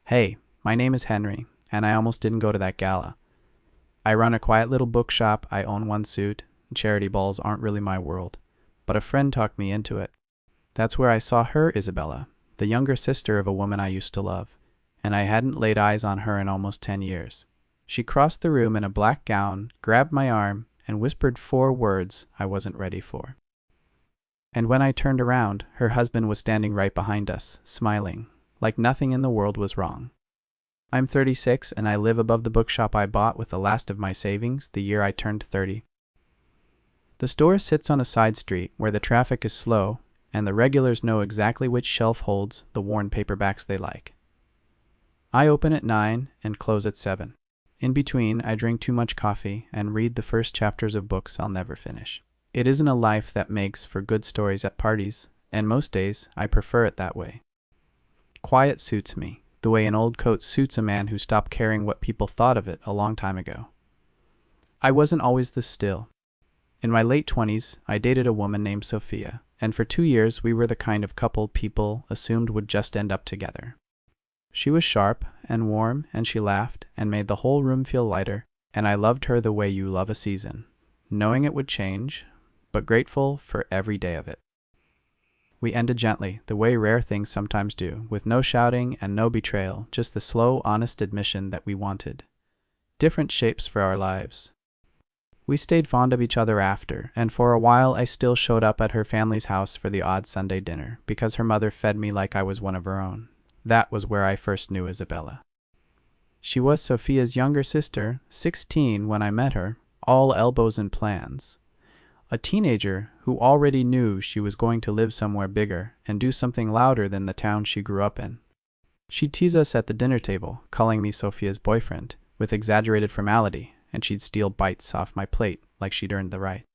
Hey, my name is Henry, and I almost didn't go to that gala. I run a quiet little bookshop, I own one suit, and charity balls aren't really my world. But a friend talked me into it. That's where I saw her Isabella, the younger sister of a woman I used to love, and I hadn't laid eyes on her in almost 10 years. She crossed the room in a black gown, grabbed my arm, and whispered 4 words I wasn't ready for. And when I turned around, her husband was standing right behind us, smiling, like nothing in the world was wrong. I'm 36 and I live above the bookshop I bought with the last of my savings the year I turned 30. The store sits on a side street where the traffic is slow and the regulars know exactly which shelf holds the worn paperbacks they like. I open at 9 and close at 7. In between, I drink too much coffee and read the first chapters of books I'll never finish. It isn't a life that makes for good stories at parties, and most days I prefer it that way. Quiet suits me, the way an old coat suits a man who stopped caring what people thought of it a long time ago. I wasn't always this still. In my late 20s, I dated a woman named Sophia, and for 2 years we were the kind of couple people assumed would just end up together. She was sharp and warm, and she laughed and made the whole room feel lighter, and I loved her the way you love a season, knowing it would change, but grateful for every day of it. We ended gently, the way rare things sometimes do, with no shouting and no betrayal, just the slow, honest admission that we wanted different shapes for our lives. We stayed fond of each other after, and for a while I still showed up at her family's house for the odd Sunday dinner, because her mother fed me like I was one of her own. That was where I first knew Isabella. She was Sophia's younger sister, 16 when I met her, all elbows and plans. A teenager who already knew she was going to live somewhere bigger and do something louder than the town she grew up in. She'd tease us at the dinner table, calling me Sophia's boyfriend, with exaggerated formality, and she'd steal bites off my plate like she'd earned the right.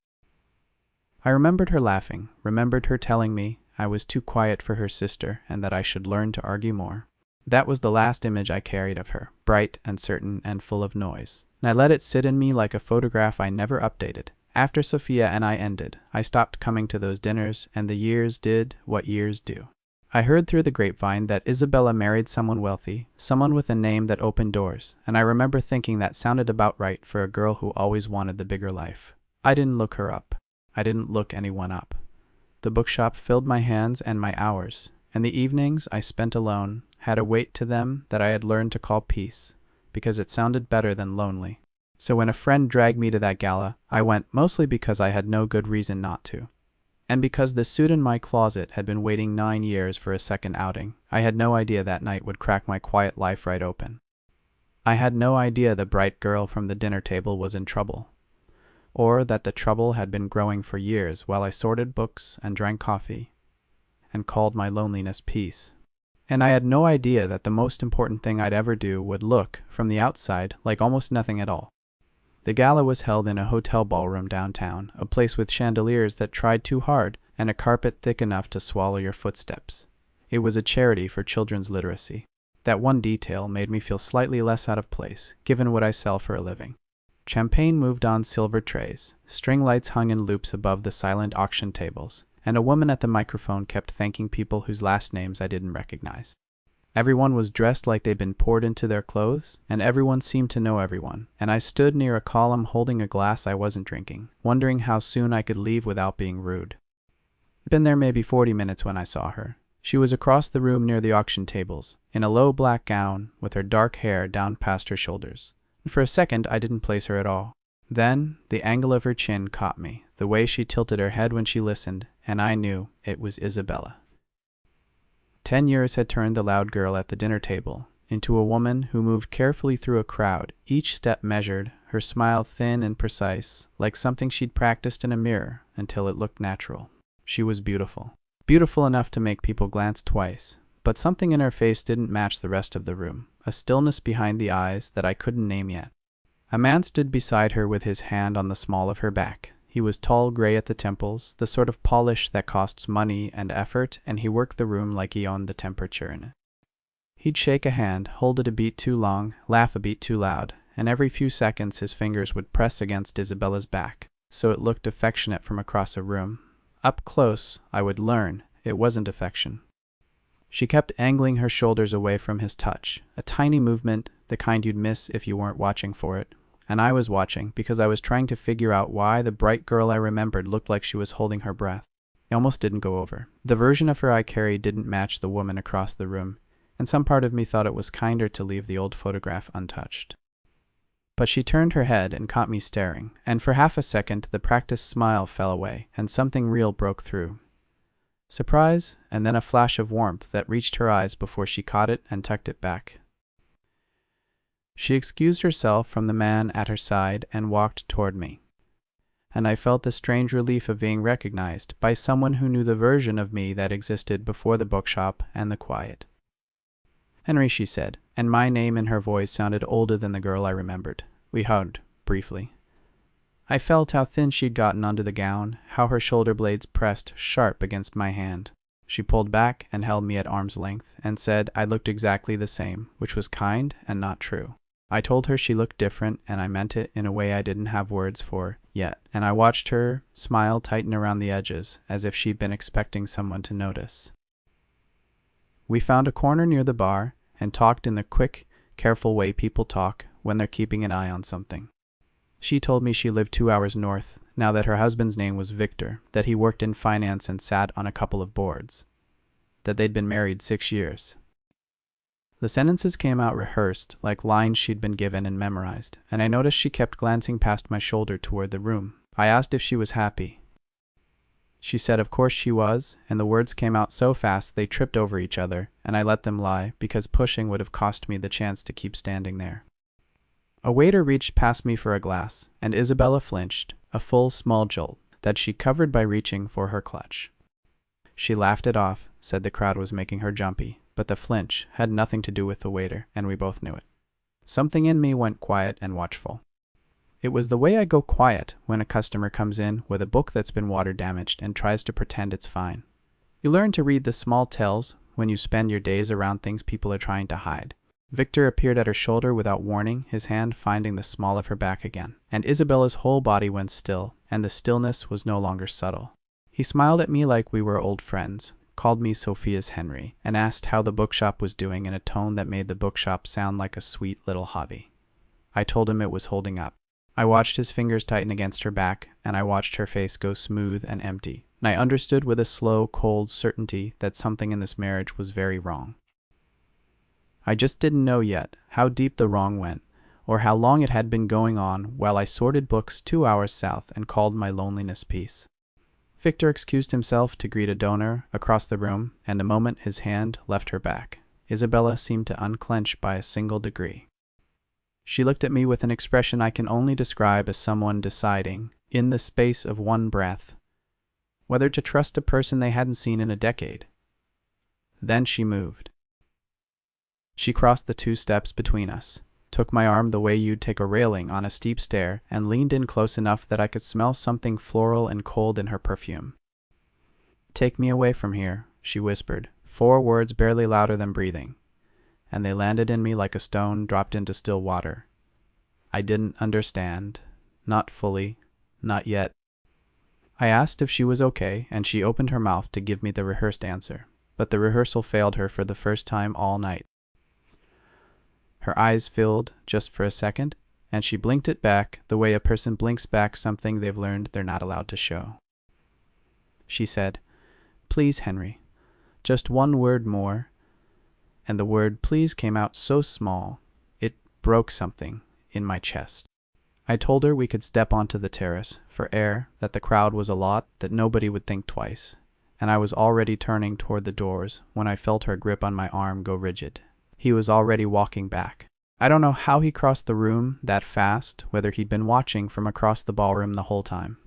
I remembered her laughing, remembered her telling me I was too quiet for her sister and that I should learn to argue more. That was the last image I carried of her, bright and certain and full of noise, and I let it sit in me like a photograph I never updated. After Sophia and I ended, I stopped coming to those dinners, and the years did what years do. I heard through the grapevine that Isabella married someone wealthy, someone with a name that opened doors, and I remember thinking that sounded about right for a girl who always wanted the bigger life. I didn't look her up. I didn't look anyone up. The bookshop filled my hands and my hours, and the evenings I spent alone had a weight to them that I had learned to call peace, because it sounded better than lonely. So when a friend dragged me to that gala, I went mostly because I had no good reason not to. And because the suit in my closet had been waiting 9 years for a second outing, I had no idea that night would crack my quiet life right open. I had no idea the bright girl from the dinner table was in trouble, or that the trouble had been growing for years while I sorted books and drank coffee and called my loneliness peace. And I had no idea that the most important thing I'd ever do would look, from the outside, like almost nothing at all. The gala was held in a hotel ballroom downtown, a place with chandeliers that tried too hard and a carpet thick enough to swallow your footsteps. It was a charity for children's literacy. That one detail made me feel slightly less out of place, given what I sell for a living. Champagne moved on silver trays, string lights hung in loops above the silent auction tables, and a woman at the microphone kept thanking people whose last names I didn't recognize. Everyone was dressed like they'd been poured into their clothes, and everyone seemed to know everyone, and I stood near a column holding a glass I wasn't drinking, wondering how soon I could leave without being rude. I'd been there maybe 40 minutes when I saw her. She was across the room near the auction tables, in a low black gown, with her dark hair down past her shoulders. And for a second I didn't place her at all. Then the angle of her chin caught me, the way she tilted her head when she listened, and I knew it was Isabella. 10 years had turned the loud girl at the dinner table into a woman who moved carefully through a crowd, each step measured, her smile thin and precise, like something she'd practiced in a mirror until it looked natural. She was beautiful. Beautiful enough to make people glance twice, but something in her face didn't match the rest of the room, a stillness behind the eyes that I couldn't name yet. A man stood beside her with his hand on the small of her back. He was tall, gray at the temples, the sort of polish that costs money and effort, and he worked the room like he owned the temperature in it. He'd shake a hand, hold it a beat too long, laugh a beat too loud, and every few seconds his fingers would press against Isabella's back, so it looked affectionate from across a room. Up close, I would learn it wasn't affection. She kept angling her shoulders away from his touch, a tiny movement, the kind you'd miss if you weren't watching for it. And I was watching because I was trying to figure out why the bright girl I remembered looked like she was holding her breath. It almost didn't go over. The version of her I carried didn't match the woman across the room, and some part of me thought it was kinder to leave the old photograph untouched. But she turned her head and caught me staring, and for half a second the practiced smile fell away, and something real broke through. Surprise, and then a flash of warmth that reached her eyes before she caught it and tucked it back. She excused herself from the man at her side and walked toward me, and I felt the strange relief of being recognized by someone who knew the version of me that existed before the bookshop and the quiet. "Henry," she said, and my name in her voice sounded older than the girl I remembered. We hugged, briefly. I felt how thin she'd gotten under the gown, how her shoulder blades pressed sharp against my hand. She pulled back and held me at arm's length, and said I looked exactly the same, which was kind and not true. I told her she looked different, and I meant it in a way I didn't have words for yet, and I watched her smile tighten around the edges, as if she'd been expecting someone to notice. We found a corner near the bar, and talked in the quick, careful way people talk when they're keeping an eye on something. She told me she lived 2 hours north, now that her husband's name was Victor, that he worked in finance and sat on a couple of boards, that they'd been married 6 years. The sentences came out rehearsed, like lines she'd been given and memorized, and I noticed she kept glancing past my shoulder toward the room. I asked if she was happy. She said of course she was, and the words came out so fast they tripped over each other, and I let them lie, because pushing would have cost me the chance to keep standing there. A waiter reached past me for a glass, and Isabella flinched, a full, small jolt that she covered by reaching for her clutch. She laughed it off, said the crowd was making her jumpy, but the flinch had nothing to do with the waiter, and we both knew it. Something in me went quiet and watchful. It was the way I go quiet when a customer comes in with a book that's been water damaged and tries to pretend it's fine. You learn to read the small tells when you spend your days around things people are trying to hide. Victor appeared at her shoulder without warning, his hand finding the small of her back again, and Isabella's whole body went still, and the stillness was no longer subtle. He smiled at me like we were old friends, called me Sophia's Henry, and asked how the bookshop was doing in a tone that made the bookshop sound like a sweet little hobby. I told him it was holding up. I watched his fingers tighten against her back, and I watched her face go smooth and empty, and I understood with a slow, cold certainty that something in this marriage was very wrong. I just didn't know yet how deep the wrong went, or how long it had been going on while I sorted books 2 hours south and called my loneliness peace. Victor excused himself to greet a donor across the room, and a moment his hand left her back. Isabella seemed to unclench by a single degree. She looked at me with an expression I can only describe as someone deciding, in the space of one breath, whether to trust a person they hadn't seen in a decade. Then she moved. She crossed the 2 steps between us, took my arm the way you'd take a railing on a steep stair, and leaned in close enough that I could smell something floral and cold in her perfume. "Take me away from here," she whispered, 4 words barely louder than breathing, and they landed in me like a stone dropped into still water. I didn't understand. Not fully. Not yet. I asked if she was okay, and she opened her mouth to give me the rehearsed answer, but the rehearsal failed her for the first time all night. Her eyes filled just for a second, and she blinked it back the way a person blinks back something they've learned they're not allowed to show. She said, "Please, Henry, just 1 word more," and the word please came out so small, it broke something in my chest. I told her we could step onto the terrace for air, that the crowd was a lot, that nobody would think twice, and I was already turning toward the doors when I felt her grip on my arm go rigid. He was already walking back. I don't know how he crossed the room that fast, whether he'd been watching from across the ballroom the whole time,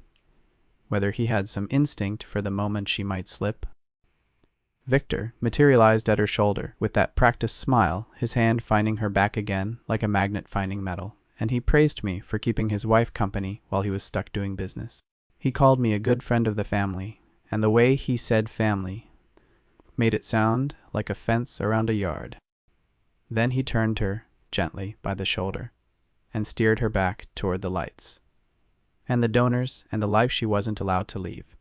whether he had some instinct for the moment she might slip. Victor materialized at her shoulder with that practiced smile, his hand finding her back again like a magnet finding metal, and he praised me for keeping his wife company while he was stuck doing business. He called me a good friend of the family, and the way he said family made it sound like a fence around a yard. Then he turned her gently by the shoulder and steered her back toward the lights and the donors and the life she wasn't allowed to leave,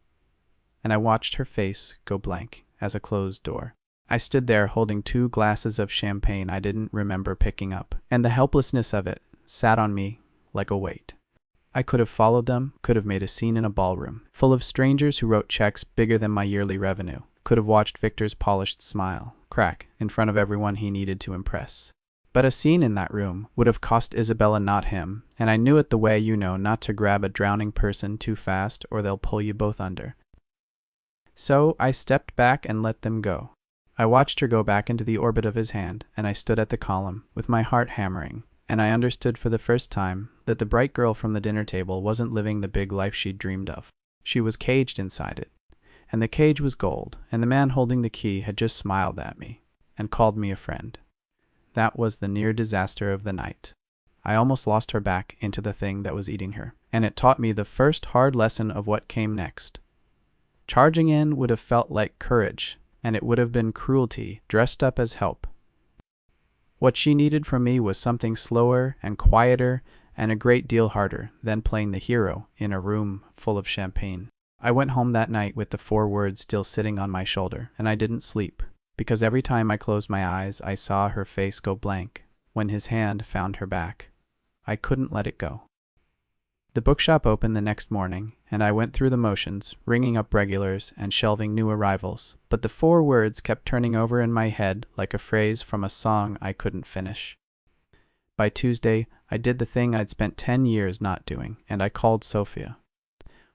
and I watched her face go blank as a closed door. I stood there holding 2 glasses of champagne I didn't remember picking up, and the helplessness of it sat on me like a weight. I could have followed them, could have made a scene in a ballroom, full of strangers who wrote checks bigger than my yearly revenue, could have watched Victor's polished smile crack in front of everyone he needed to impress. But a scene in that room would have cost Isabella, not him, and I knew it the way you know not to grab a drowning person too fast or they'll pull you both under. So I stepped back and let them go. I watched her go back into the orbit of his hand, and I stood at the column, with my heart hammering, and I understood for the first time that the bright girl from the dinner table wasn't living the big life she'd dreamed of. She was caged inside it, and the cage was gold, and the man holding the key had just smiled at me and called me a friend. That was the near disaster of the night. I almost lost her back into the thing that was eating her, and it taught me the first hard lesson of what came next. Charging in would have felt like courage, and it would have been cruelty dressed up as help. What she needed from me was something slower and quieter and a great deal harder than playing the hero in a room full of champagne. I went home that night with the 4 words still sitting on my shoulder, and I didn't sleep, because every time I closed my eyes I saw her face go blank when his hand found her back. I couldn't let it go. The bookshop opened the next morning, and I went through the motions, ringing up regulars and shelving new arrivals, but the 4 words kept turning over in my head like a phrase from a song I couldn't finish. By Tuesday, I did the thing I'd spent 10 years not doing, and I called Sophia.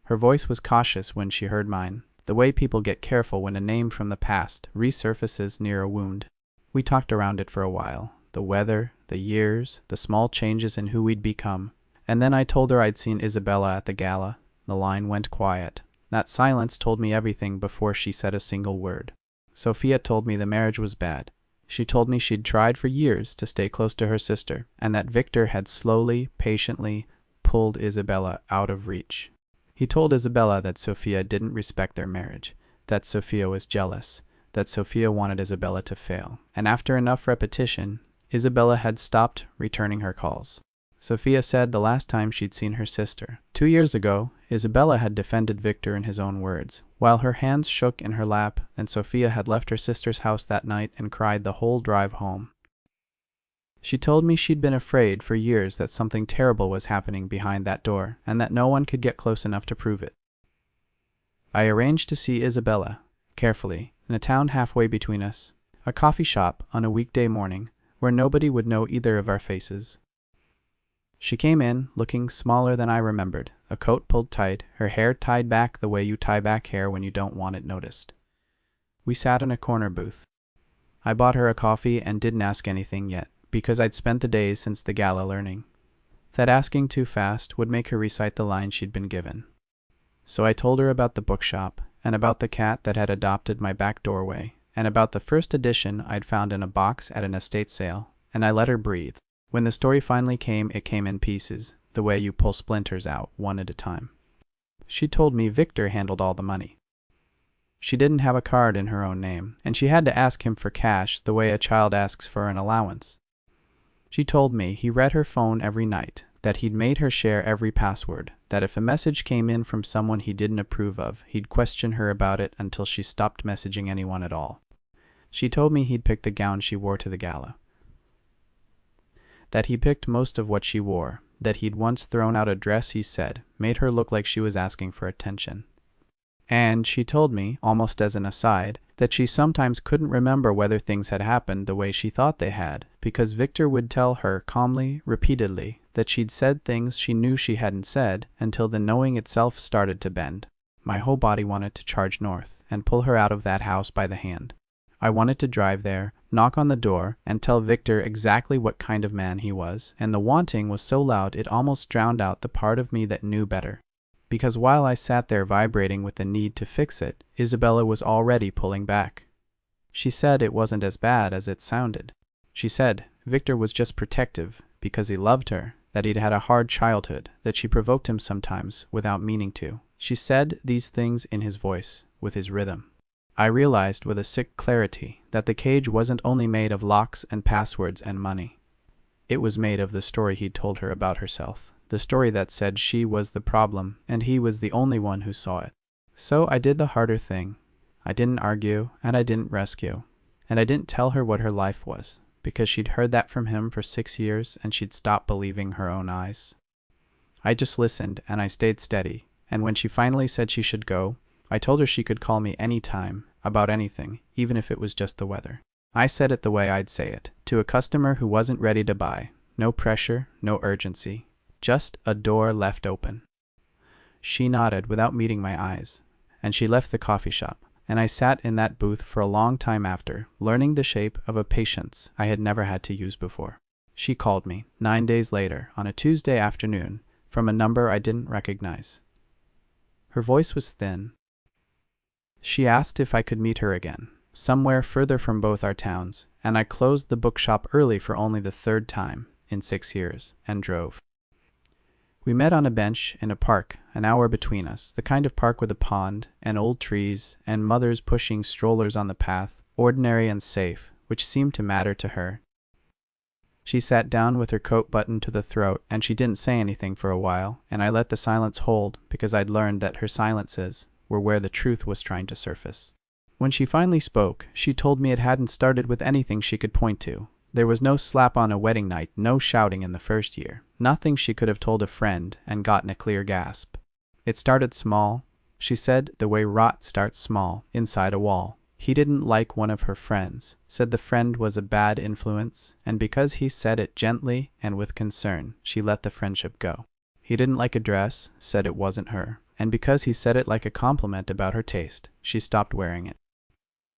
Her voice was cautious when she heard mine, the way people get careful when a name from the past resurfaces near a wound. We talked around it for a while, the weather, the years, the small changes in who we'd become, and then I told her I'd seen Isabella at the gala. The line went quiet. That silence told me everything before she said a single word. Sophia told me the marriage was bad. She told me she'd tried for years to stay close to her sister, and that Victor had slowly, patiently pulled Isabella out of reach. He told Isabella that Sophia didn't respect their marriage, that Sophia was jealous, that Sophia wanted Isabella to fail, and after enough repetition, Isabella had stopped returning her calls. Sophia said the last time she'd seen her sister, 2 years ago, Isabella had defended Victor in his own words, while her hands shook in her lap, and Sophia had left her sister's house that night and cried the whole drive home. She told me she'd been afraid for years that something terrible was happening behind that door, and that no one could get close enough to prove it. I arranged to see Isabella, carefully, in a town halfway between us, a coffee shop on a weekday morning, where nobody would know either of our faces. She came in, looking smaller than I remembered, a coat pulled tight, her hair tied back the way you tie back hair when you don't want it noticed. We sat in a corner booth. I bought her a coffee and didn't ask anything yet, because I'd spent the days since the gala learning that asking too fast would make her recite the lines she'd been given. So I told her about the bookshop, and about the cat that had adopted my back doorway, and about the first edition I'd found in a box at an estate sale, and I let her breathe. When the story finally came, it came in pieces, the way you pull splinters out, one at a time. She told me Victor handled all the money. She didn't have a card in her own name, and she had to ask him for cash the way a child asks for an allowance. She told me he read her phone every night, that he'd made her share every password, that if a message came in from someone he didn't approve of, he'd question her about it until she stopped messaging anyone at all. She told me he'd picked the gown she wore to the gala, that he picked most of what she wore, that he'd once thrown out a dress he said made her look like she was asking for attention. And she told me, almost as an aside, that she sometimes couldn't remember whether things had happened the way she thought they had, because Victor would tell her calmly, repeatedly, that she'd said things she knew she hadn't said until the knowing itself started to bend. My whole body wanted to charge north and pull her out of that house by the hand. I wanted to drive there, knock on the door, and tell Victor exactly what kind of man he was, and the wanting was so loud it almost drowned out the part of me that knew better. Because while I sat there vibrating with the need to fix it, Isabella was already pulling back. She said it wasn't as bad as it sounded. She said Victor was just protective because he loved her, that he'd had a hard childhood, that she provoked him sometimes without meaning to. She said these things in his voice, with his rhythm. I realized with a sick clarity that the cage wasn't only made of locks and passwords and money. It was made of the story he'd told her about herself, the story that said she was the problem and he was the only one who saw it. So I did the harder thing. I didn't argue and I didn't rescue. And I didn't tell her what her life was, because she'd heard that from him for 6 years and she'd stopped believing her own eyes. I just listened and I stayed steady, and when she finally said she should go, I told her she could call me any time, about anything, even if it was just the weather. I said it the way I'd say it, to a customer who wasn't ready to buy. No pressure, no urgency, just a door left open. She nodded without meeting my eyes, and she left the coffee shop, and I sat in that booth for a long time after, learning the shape of a patience I had never had to use before. She called me, 9 days later, on a Tuesday afternoon, from a number I didn't recognize. Her voice was thin. She asked if I could meet her again, somewhere further from both our towns, and I closed the bookshop early for only the third time in 6 years, and drove. We met on a bench in a park, an hour between us, the kind of park with a pond, and old trees, and mothers pushing strollers on the path, ordinary and safe, which seemed to matter to her. She sat down with her coat buttoned to the throat, and she didn't say anything for a while, and I let the silence hold, because I'd learned that her silences were where the truth was trying to surface. When she finally spoke, she told me it hadn't started with anything she could point to. There was no slap on a wedding night, no shouting in the first year, nothing she could have told a friend and gotten a clear gasp. It started small, she said, the way rot starts small, inside a wall. He didn't like one of her friends, said the friend was a bad influence, and because he said it gently and with concern, she let the friendship go. He didn't like a dress, said it wasn't her, and because he said it like a compliment about her taste, she stopped wearing it.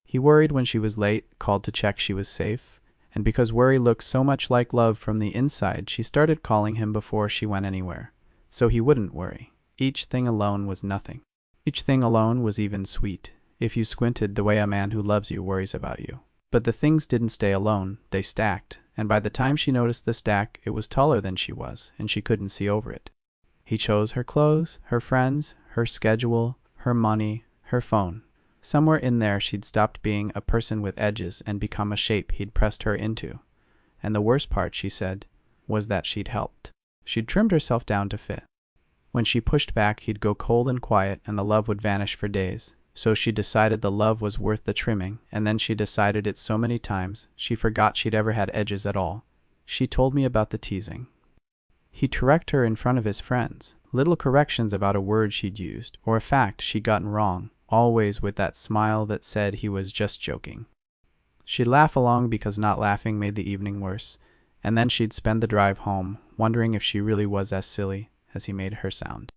He worried when she was late, called to check she was safe, and because worry looks so much like love from the inside, she started calling him before she went anywhere, so he wouldn't worry. Each thing alone was nothing. Each thing alone was even sweet, if you squinted the way a man who loves you worries about you. But the things didn't stay alone, they stacked, and by the time she noticed the stack, it was taller than she was, and she couldn't see over it. He chose her clothes, her friends, her schedule, her money, her phone. Somewhere in there she'd stopped being a person with edges and become a shape he'd pressed her into. And the worst part, she said, was that she'd helped. She'd trimmed herself down to fit. When she pushed back, he'd go cold and quiet, and the love would vanish for days. So she decided the love was worth the trimming, and then she decided it so many times, she forgot she'd ever had edges at all. She told me about the teasing. He'd correct her in front of his friends, little corrections about a word she'd used, or a fact she'd gotten wrong, always with that smile that said he was just joking. She'd laugh along because not laughing made the evening worse, and then she'd spend the drive home, wondering if she really was as silly as he made her sound.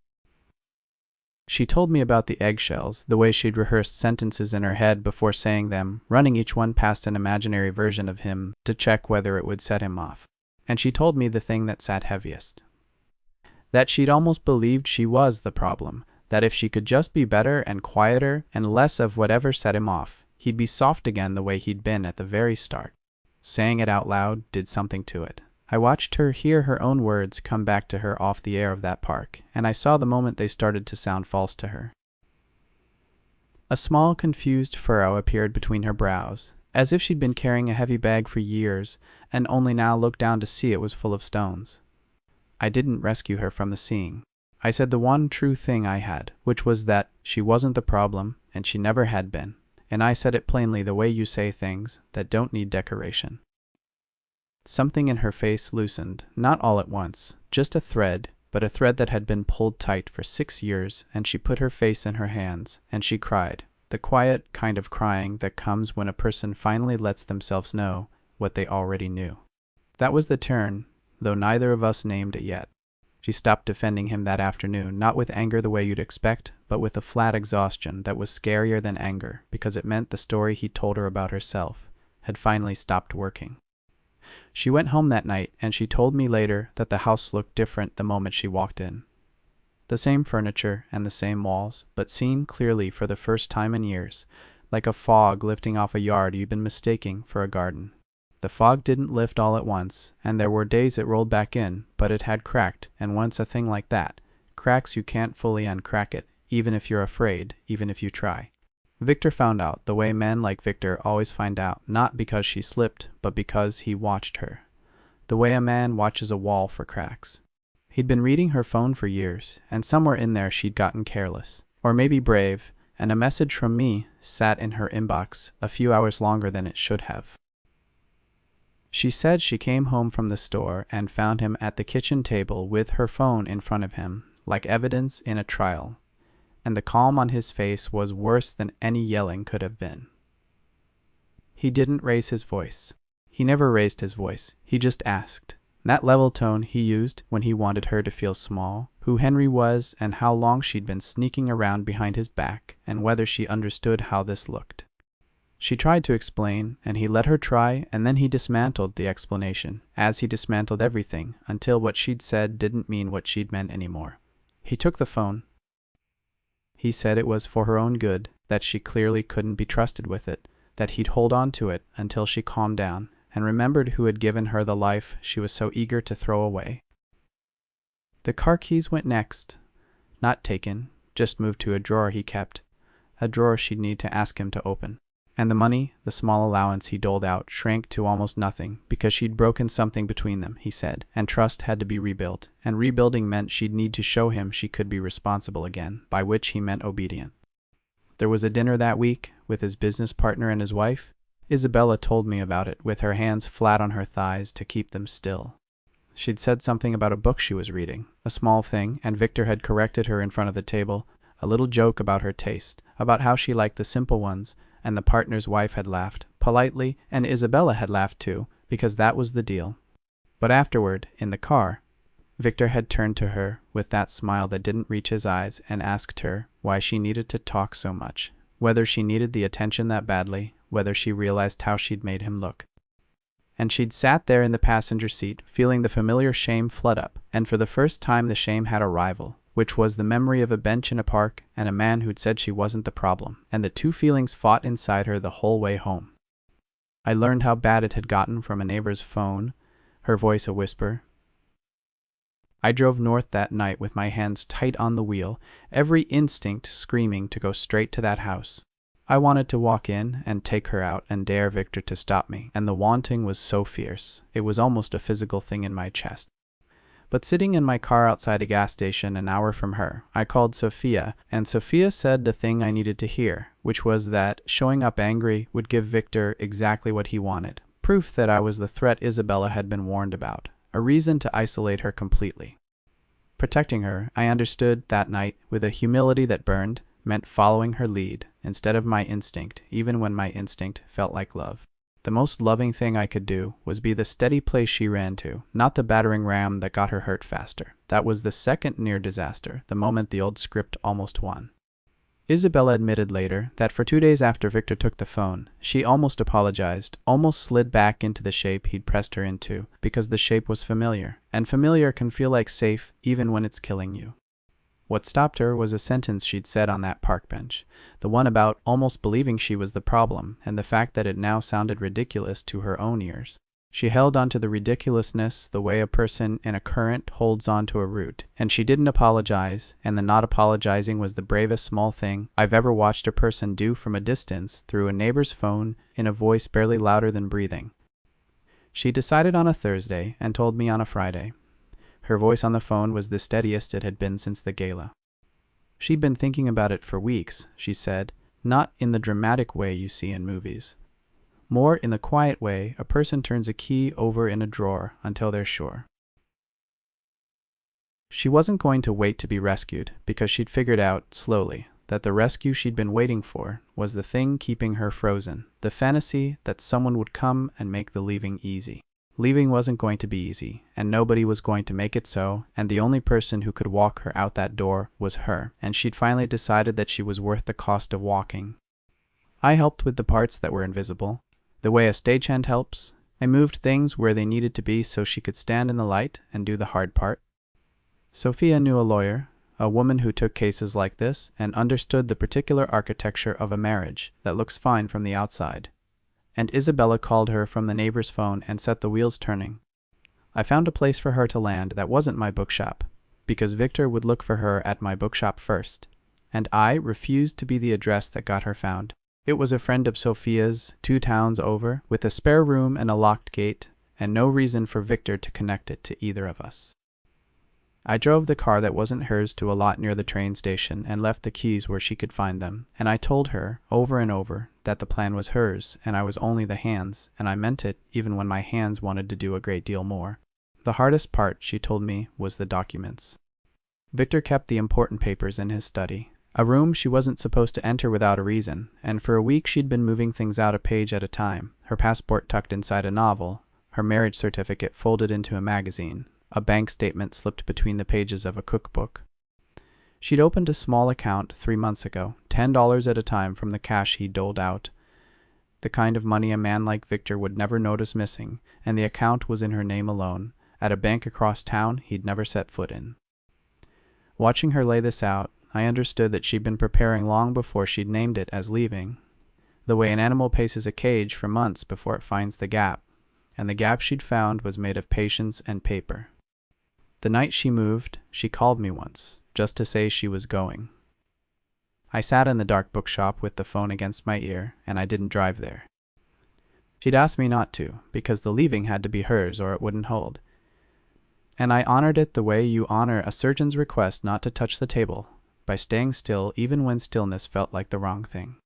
She told me about the eggshells, the way she'd rehearsed sentences in her head before saying them, running each one past an imaginary version of him to check whether it would set him off. And she told me the thing that sat heaviest. That she'd almost believed she was the problem, that if she could just be better and quieter and less of whatever set him off, he'd be soft again the way he'd been at the very start. Saying it out loud did something to it. I watched her hear her own words come back to her off the air of that park, and I saw the moment they started to sound false to her. A small, confused furrow appeared between her brows, as if she'd been carrying a heavy bag for years, and only now looked down to see it was full of stones. I didn't rescue her from the seeing. I said the one true thing I had, which was that she wasn't the problem, and she never had been, and I said it plainly the way you say things that don't need decoration. Something in her face loosened, not all at once, just a thread, but a thread that had been pulled tight for 6 years, and she put her face in her hands, and she cried, the quiet kind of crying that comes when a person finally lets themselves know what they already knew. That was the turn, though neither of us named it yet. She stopped defending him that afternoon, not with anger the way you'd expect, but with a flat exhaustion that was scarier than anger, because it meant the story he told her about herself had finally stopped working. She went home that night, and she told me later that the house looked different the moment she walked in. The same furniture and the same walls, but seen clearly for the first time in years, like a fog lifting off a yard you'd been mistaking for a garden. The fog didn't lift all at once, and there were days it rolled back in, but it had cracked, and once a thing like that, cracks you can't fully uncrack it, even if you're afraid, even if you try. Victor found out the way men like Victor always find out, not because she slipped, but because he watched her. The way a man watches a wall for cracks. He'd been reading her phone for years, and somewhere in there she'd gotten careless, or maybe brave, and a message from me sat in her inbox a few hours longer than it should have. She said she came home from the store and found him at the kitchen table with her phone in front of him, like evidence in a trial, and the calm on his face was worse than any yelling could have been. He didn't raise his voice. He never raised his voice. He just asked. That level tone he used when he wanted her to feel small, who Henry was and how long she'd been sneaking around behind his back, and whether she understood how this looked. She tried to explain, and he let her try, and then he dismantled the explanation, as he dismantled everything, until what she'd said didn't mean what she'd meant anymore. He took the phone. He said it was for her own good, that she clearly couldn't be trusted with it, that he'd hold on to it until she calmed down, and remembered who had given her the life she was so eager to throw away. The car keys went next. Not taken, just moved to a drawer he kept, a drawer she'd need to ask him to open. And the money, the small allowance he doled out, shrank to almost nothing, because she'd broken something between them, he said, and trust had to be rebuilt, and rebuilding meant she'd need to show him she could be responsible again, by which he meant obedient. There was a dinner that week, with his business partner and his wife. Isabella told me about it, with her hands flat on her thighs to keep them still. She'd said something about a book she was reading, a small thing, and Victor had corrected her in front of the table, a little joke about her taste, about how she liked the simple ones, and the partner's wife had laughed, politely, and Isabella had laughed too, because that was the deal. But afterward, in the car, Victor had turned to her with that smile that didn't reach his eyes and asked her why she needed to talk so much, whether she needed the attention that badly, whether she realized how she'd made him look. And she'd sat there in the passenger seat, feeling the familiar shame flood up, and for the first time the shame had a rival, which was the memory of a bench in a park and a man who'd said she wasn't the problem, and the two feelings fought inside her the whole way home. I learned how bad it had gotten from a neighbor's phone, her voice a whisper. I drove north that night with my hands tight on the wheel, every instinct screaming to go straight to that house. I wanted to walk in and take her out and dare Victor to stop me, and the wanting was so fierce, it was almost a physical thing in my chest. But sitting in my car outside a gas station an hour from her, I called Sophia, and Sophia said the thing I needed to hear, which was that showing up angry would give Victor exactly what he wanted, proof that I was the threat Isabella had been warned about, a reason to isolate her completely. Protecting her, I understood that night, with a humility that burned, meant following her lead, instead of my instinct, even when my instinct felt like love. The most loving thing I could do was be the steady place she ran to, not the battering ram that got her hurt faster. That was the second near disaster, the moment the old script almost won. Isabella admitted later that for 2 days after Victor took the phone, she almost apologized, almost slid back into the shape he'd pressed her into, because the shape was familiar, and familiar can feel like safe even when it's killing you. What stopped her was a sentence she'd said on that park bench, the one about almost believing she was the problem, and the fact that it now sounded ridiculous to her own ears. She held onto the ridiculousness the way a person in a current holds onto a root, and she didn't apologize, and the not apologizing was the bravest small thing I've ever watched a person do from a distance through a neighbor's phone in a voice barely louder than breathing. She decided on a Thursday and told me on a Friday. Her voice on the phone was the steadiest it had been since the gala. She'd been thinking about it for weeks, she said, not in the dramatic way you see in movies. More in the quiet way a person turns a key over in a drawer until they're sure. She wasn't going to wait to be rescued, because she'd figured out, slowly, that the rescue she'd been waiting for was the thing keeping her frozen, the fantasy that someone would come and make the leaving easy. Leaving wasn't going to be easy, and nobody was going to make it so, and the only person who could walk her out that door was her, and she'd finally decided that she was worth the cost of walking. I helped with the parts that were invisible, the way a stagehand helps. I moved things where they needed to be so she could stand in the light and do the hard part. Sophia knew a lawyer, a woman who took cases like this and understood the particular architecture of a marriage that looks fine from the outside. And Isabella called her from the neighbor's phone and set the wheels turning. I found a place for her to land that wasn't my bookshop, because Victor would look for her at my bookshop first, and I refused to be the address that got her found. It was a friend of Sophia's, 2 towns over, with a spare room and a locked gate, and no reason for Victor to connect it to either of us. I drove the car that wasn't hers to a lot near the train station and left the keys where she could find them, and I told her, over and over, that the plan was hers, and I was only the hands, and I meant it even when my hands wanted to do a great deal more. The hardest part, she told me, was the documents. Victor kept the important papers in his study, a room she wasn't supposed to enter without a reason, and for a week she'd been moving things out a page at a time, her passport tucked inside a novel, her marriage certificate folded into a magazine, a bank statement slipped between the pages of a cookbook. She'd opened a small account 3 months ago, $10 at a time from the cash he doled out, the kind of money a man like Victor would never notice missing, and the account was in her name alone, at a bank across town he'd never set foot in. Watching her lay this out, I understood that she'd been preparing long before she'd named it as leaving, the way an animal paces a cage for months before it finds the gap, and the gap she'd found was made of patience and paper. The night she moved, she called me once, just to say she was going. I sat in the dark bookshop with the phone against my ear, and I didn't drive there. She'd asked me not to, because the leaving had to be hers or it wouldn't hold. And I honored it the way you honor a surgeon's request not to touch the table, by staying still even when stillness felt like the wrong thing.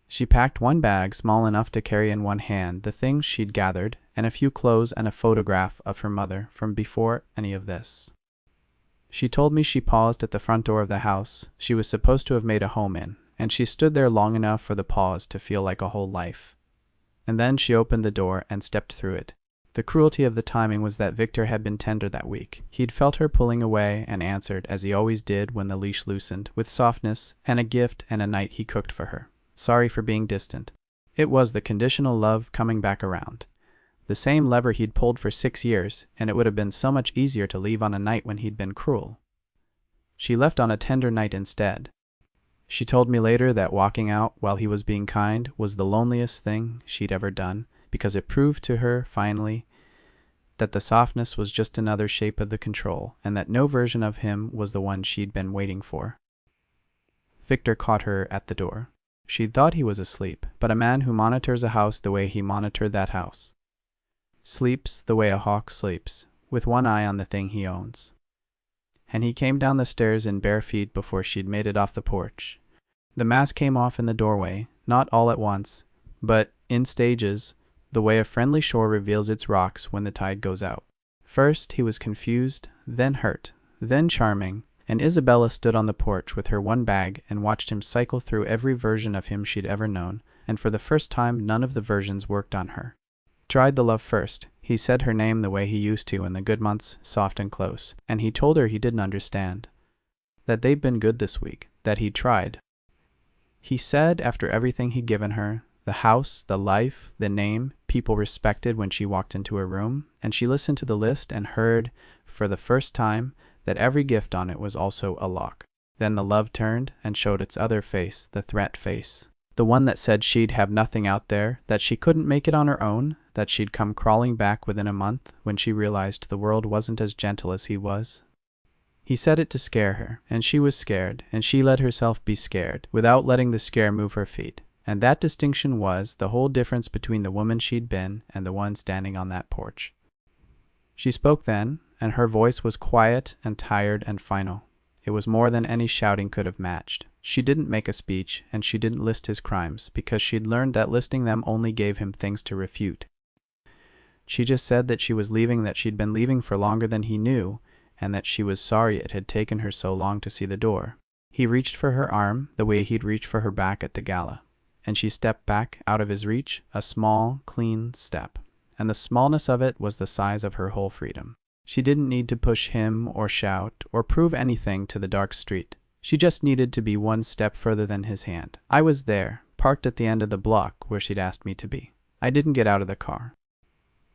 She packed one bag small enough to carry in one hand the things she'd gathered, and a few clothes and a photograph of her mother from before any of this. She told me she paused at the front door of the house she was supposed to have made a home in, and she stood there long enough for the pause to feel like a whole life. And then she opened the door and stepped through it. The cruelty of the timing was that Victor had been tender that week. He'd felt her pulling away and answered, as he always did when the leash loosened, with softness and a gift and a night he cooked for her. Sorry for being distant. It was the conditional love coming back around. The same lever he'd pulled for 6 years, and it would have been so much easier to leave on a night when he'd been cruel. She left on a tender night instead. She told me later that walking out while he was being kind was the loneliest thing she'd ever done, because it proved to her, finally, that the softness was just another shape of the control, and that no version of him was the one she'd been waiting for. Victor caught her at the door. She'd thought he was asleep, but a man who monitors a house the way he monitored that house sleeps the way a hawk sleeps, with one eye on the thing he owns. And he came down the stairs in bare feet before she'd made it off the porch. The mask came off in the doorway, not all at once, but in stages, the way a friendly shore reveals its rocks when the tide goes out. First he was confused, then hurt, then charming, and Isabella stood on the porch with her one bag and watched him cycle through every version of him she'd ever known, and for the first time none of the versions worked on her. Tried the love first. He said her name the way he used to in the good months, soft and close, and he told her he didn't understand. That they'd been good this week, that he'd tried. He said, after everything he'd given her, the house, the life, the name, people respected when she walked into her room, and she listened to the list and heard, for the first time, that every gift on it was also a lock. Then the love turned and showed its other face, the threat face. The one that said she'd have nothing out there, that she couldn't make it on her own, that she'd come crawling back within a month when she realized the world wasn't as gentle as he was. He said it to scare her, and she was scared, and she let herself be scared, without letting the scare move her feet. And that distinction was the whole difference between the woman she'd been and the one standing on that porch. She spoke then, and her voice was quiet and tired and final. It was more than any shouting could have matched. She didn't make a speech, and she didn't list his crimes, because she'd learned that listing them only gave him things to refute. She just said that she was leaving, that she'd been leaving for longer than he knew, and that she was sorry it had taken her so long to see the door. He reached for her arm, the way he'd reached for her back at the gala, and she stepped back out of his reach, a small, clean step, and the smallness of it was the size of her whole freedom. She didn't need to push him or shout or prove anything to the dark street. She just needed to be one step further than his hand. I was there, parked at the end of the block where she'd asked me to be. I didn't get out of the car.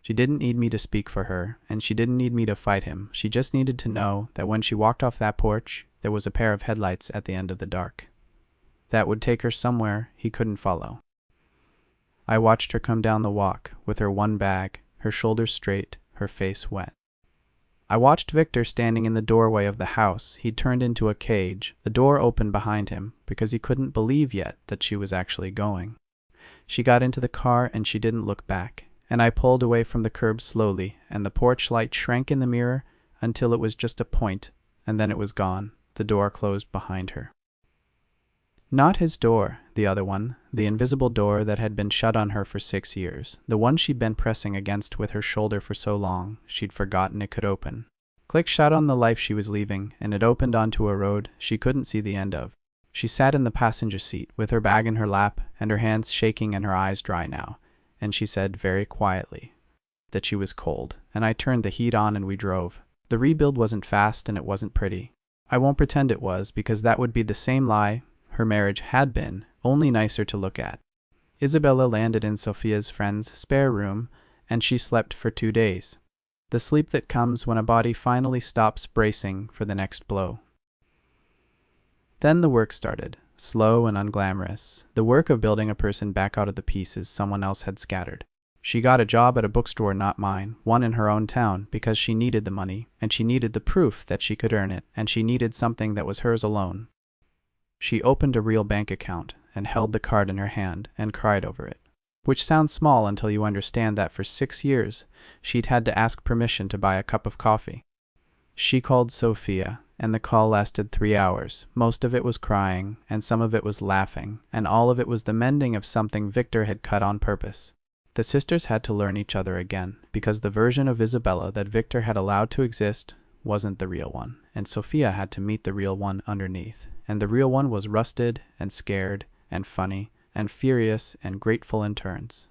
She didn't need me to speak for her, and she didn't need me to fight him. She just needed to know that when she walked off that porch, there was a pair of headlights at the end of the dark. That would take her somewhere he couldn't follow. I watched her come down the walk with her one bag, her shoulders straight, her face wet. I watched Victor standing in the doorway of the house he'd turned into a cage, the door open behind him, because he couldn't believe yet that she was actually going. She got into the car and she didn't look back, and I pulled away from the curb slowly, and the porch light shrank in the mirror until it was just a point, and then it was gone. The door closed behind her. Not his door, the other one, the invisible door that had been shut on her for 6 years, the one she'd been pressing against with her shoulder for so long she'd forgotten it could open. Click shut on the life she was leaving, and it opened onto a road she couldn't see the end of. She sat in the passenger seat with her bag in her lap and her hands shaking and her eyes dry now, and she said very quietly that she was cold, and I turned the heat on and we drove. The rebuild wasn't fast and it wasn't pretty. I won't pretend it was, because that would be the same lie her marriage had been, only nicer to look at. Isabella landed in Sophia's friend's spare room, and she slept for 2 days. The sleep that comes when a body finally stops bracing for the next blow. Then the work started, slow and unglamorous, the work of building a person back out of the pieces someone else had scattered. She got a job at a bookstore not mine, one in her own town, because she needed the money, and she needed the proof that she could earn it, and she needed something that was hers alone. She opened a real bank account and held the card in her hand and cried over it. Which sounds small until you understand that for 6 years she'd had to ask permission to buy a cup of coffee. She called Sophia, and the call lasted 3 hours. Most of it was crying, and some of it was laughing, and all of it was the mending of something Victor had cut on purpose. The sisters had to learn each other again, because the version of Isabella that Victor had allowed to exist wasn't the real one, and Sophia had to meet the real one underneath. And the real one was rusted and scared and funny and furious and grateful in turns.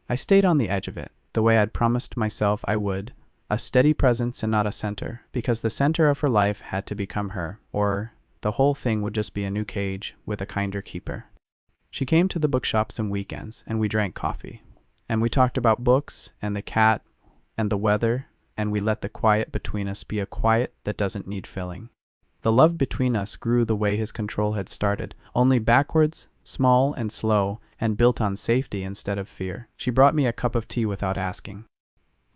I stayed on the edge of it, the way I'd promised myself I would, a steady presence and not a center, because the center of her life had to become her, or the whole thing would just be a new cage with a kinder keeper. She came to the bookshop some weekends, and we drank coffee. And we talked about books, and the cat, and the weather, and we let the quiet between us be a quiet that doesn't need filling. The love between us grew the way his control had started, only backwards, small and slow, and built on safety instead of fear. She brought me a cup of tea without asking.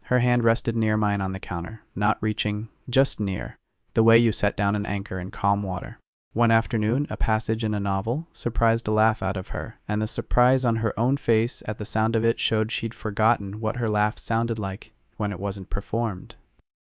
Her hand rested near mine on the counter, not reaching, just near, the way you set down an anchor in calm water. One afternoon, a passage in a novel surprised a laugh out of her, and the surprise on her own face at the sound of it showed she'd forgotten what her laugh sounded like when it wasn't performed.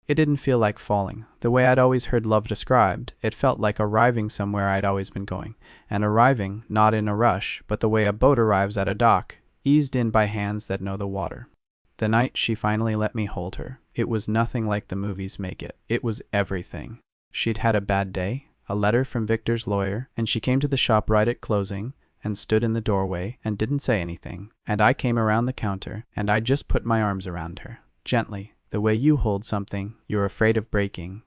It didn't feel like falling, the way I'd always heard love described. It felt like arriving somewhere I'd always been going, and arriving not in a rush, but the way a boat arrives at a dock, eased in by hands that know the water. The night she finally let me hold her, it was nothing like the movies make it. It was everything. She'd had a bad day, a letter from Victor's lawyer, and she came to the shop right at closing, and stood in the doorway, and didn't say anything. And I came around the counter, and I just put my arms around her, gently, the way you hold something you're afraid of breaking.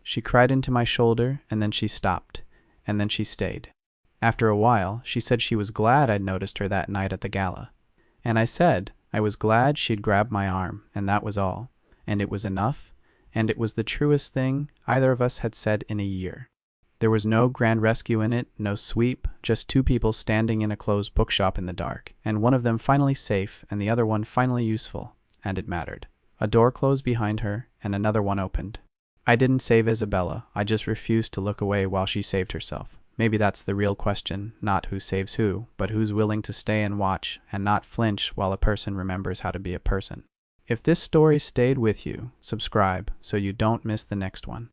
She cried into my shoulder, and then she stopped, and then she stayed. After a while, she said she was glad I'd noticed her that night at the gala. And I said I was glad she'd grabbed my arm, and that was all. And it was enough, and it was the truest thing either of us had said in a year. There was no grand rescue in it, no sweep, just 2 people standing in a closed bookshop in the dark, and one of them finally safe and the other one finally useful. And it mattered. A door closed behind her, and another one opened. I didn't save Isabella, I just refused to look away while she saved herself. Maybe that's the real question, not who saves who, but who's willing to stay and watch, and not flinch while a person remembers how to be a person. If this story stayed with you, subscribe so you don't miss the next one.